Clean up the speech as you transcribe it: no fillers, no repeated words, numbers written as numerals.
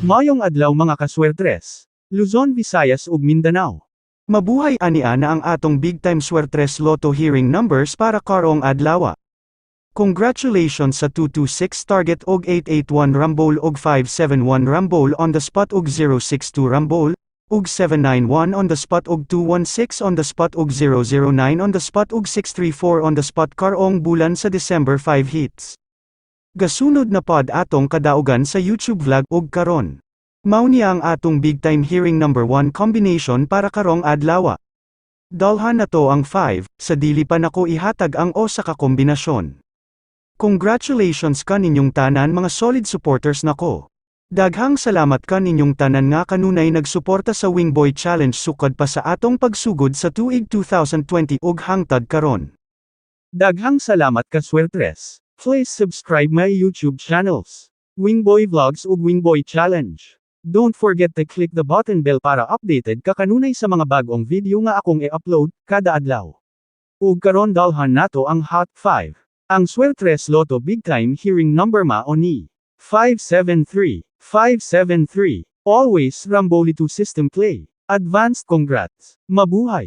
Mayong adlaw mga kaswertres. Luzon, Visayas ug Mindanao. Mabuhay ania na ang atong big time swertres lotto hearing numbers para karong adlaw. Congratulations sa 226 target og 881 rumble og 571 rumble on the spot og 062 rumble, og 791 on the spot og 216 on the spot og 009 on the spot og 634 on the spot karong bulan sa December 5 hits. Gasunod na pod atong kadaugan sa YouTube vlog og karon. Mao niya ang atong big time hearing number 1 combination para karong adlaw. Dalhan nato ang 5, sa dili pa nako ihatag ang usa ka kombinasyon. Congratulations kaninyong tanan mga solid supporters nako. Daghang salamat kaninyong tanan nga kanunay nagsuporta sa Wingboy Challenge sukad pa sa atong pagsugod sa tuig 2020 ug hangtod karon. Daghang salamat kaswertres. Please subscribe my YouTube channels, Wingboy Vlogs ug Wingboy Challenge. Don't forget to click the button bell para updated ka kanunay sa mga bagong video nga akong i-upload kada adlaw. Ug karon dalhan nato ang Hot 5. Ang Swertres Lotto Big Time Hearing number mao ni 573, 573. Always Rambolito System Play. Advanced congrats. Mabuhay.